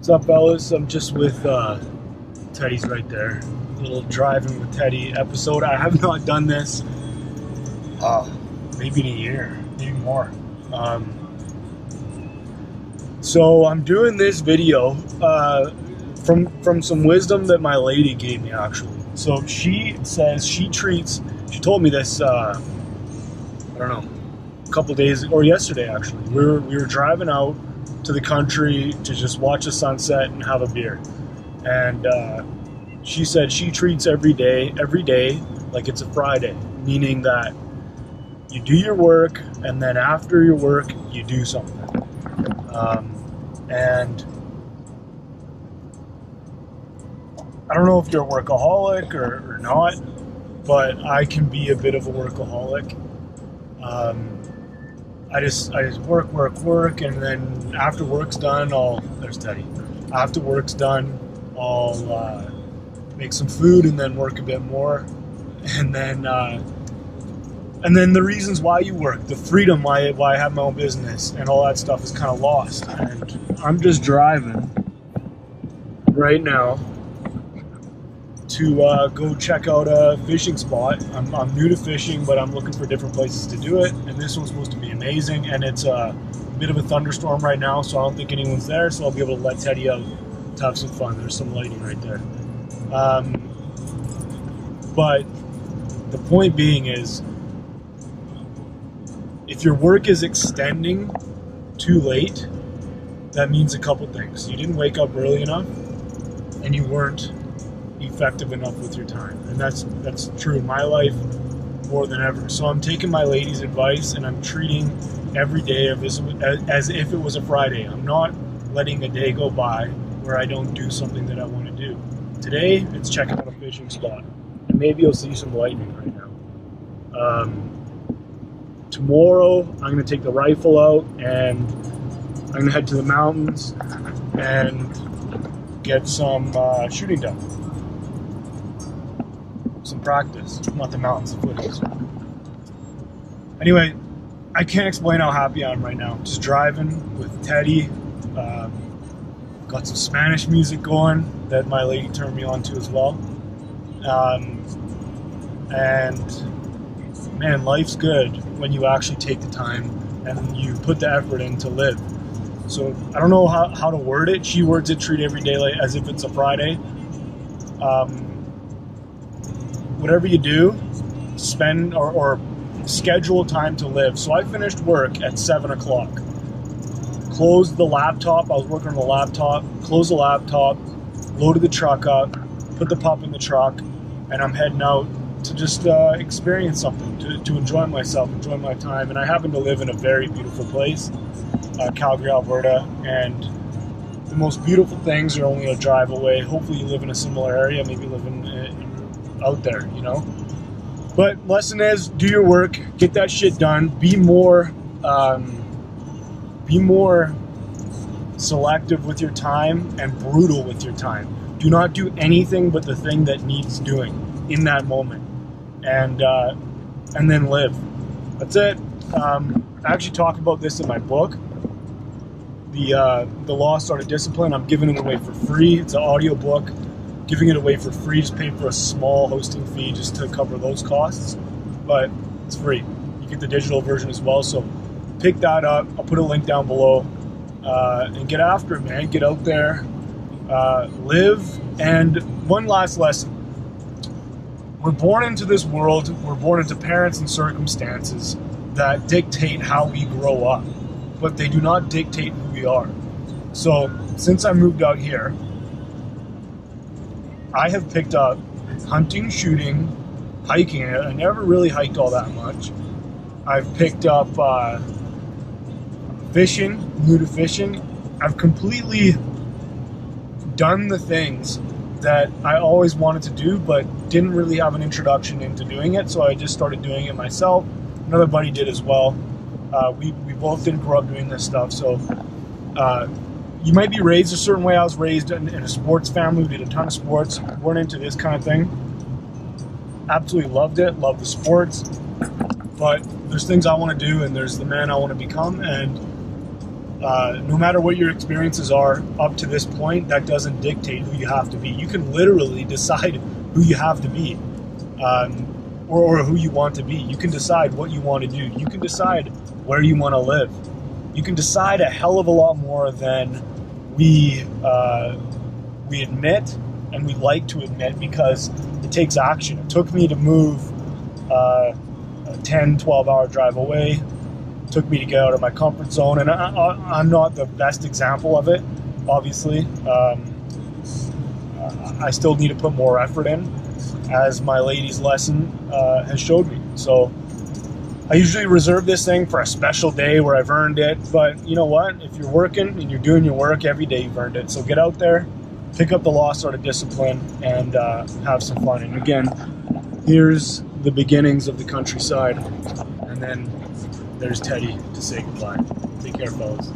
What's up, fellas? I'm just with Teddy's right there. A little driving with Teddy episode. I have not done this maybe in a year, maybe more. So I'm doing this video from some wisdom that my lady gave me, actually. So she says she told me this, I don't know, a couple days, or yesterday actually. We were driving out to the country to just watch the sunset and have a beer. And she said she treats every day like it's a Friday, meaning that you do your work and then after your work you do something. And I don't know if you're a workaholic or not, but I can be a bit of a workaholic. I just work, and then after work's done, there's Teddy. After work's done, I'll make some food and then work a bit more, and then the reasons why you work, the freedom why I have my own business, and all that stuff is kind of lost. And I'm just driving right now to go check out a fishing spot. I'm new to fishing, but I'm looking for different places to do it, and this one's supposed to be amazing, and it's a bit of a thunderstorm right now, so I don't think anyone's there, so I'll be able to let Teddy out to have some fun. There's some lighting right there. But the point being is, if your work is extending too late, that means a couple things. You didn't wake up early enough, and you weren't effective enough with your time. And that's true in my life more than ever. So I'm taking my lady's advice and I'm treating every day as if it was a Friday. I'm not letting a day go by where I don't do something that I want to do. Today, it's checking out a fishing spot. And maybe you'll see some lightning right now. Tomorrow, I'm going to take the rifle out and I'm going to head to the mountains and get some shooting done. Some practice, not the mountains, the foothills. Anyway, I can't explain how happy I am right now. Just driving with Teddy. Got some Spanish music going that my lady turned me on to as well. And man, life's good when you actually take the time and you put the effort in to live. So I don't know how to word it. She words it, treat every day as if it's a Friday. Whatever you do, spend or schedule time to live. So I finished work at 7 o'clock. Closed the laptop. I was working on the laptop. Closed the laptop. Loaded the truck up. Put the pup in the truck. And I'm heading out to just experience something, to enjoy myself, enjoy my time. And I happen to live in a very beautiful place, Calgary, Alberta. And the most beautiful things are only a drive away. Hopefully you live in a similar area. Maybe live out there, you know. But lesson is, do your work, get that shit done, be more selective with your time and brutal with your time. Do not do anything but the thing that needs doing in that moment, and then live. That's it. I actually talk about this in my book, the Lost Art of Discipline. I'm giving it away for free. It's an audio book. Giving it away for free, just pay for a small hosting fee just to cover those costs, but it's free. You get the digital version as well, so pick that up. I'll put a link down below, and get after it, man. Get out there, live. And one last lesson. We're born into this world, we're born into parents and circumstances that dictate how we grow up, but they do not dictate who we are. So since I moved out here, I have picked up hunting, shooting, hiking. I never really hiked all that much. I've picked up fishing, new to fishing. I've completely done the things that I always wanted to do, but didn't really have an introduction into doing it, so I just started doing it myself. Another buddy did as well. We both didn't grow up doing this stuff, so you might be raised a certain way. I was raised in a sports family. We did a ton of sports. Weren't into this kind of thing. Absolutely loved it. Loved the sports. But there's things I want to do, and there's the man I want to become. And no matter what your experiences are up to this point, that doesn't dictate who you have to be. You can literally decide who you have to be, or who you want to be. You can decide what you want to do. You can decide where you want to live. You can decide a hell of a lot more than we admit, and we like to admit, because it takes action. It took me to move a 10, 12-hour drive away. It took me to get out of my comfort zone, and I'm not the best example of it, obviously. I still need to put more effort in, as my lady's lesson has showed me. So I usually reserve this thing for a special day where I've earned it, but you know what? If you're working and you're doing your work every day, you've earned it. So get out there, pick up the lost art of discipline, and have some fun. And again, here's the beginnings of the countryside, and then there's Teddy to say goodbye. Take care, fellas.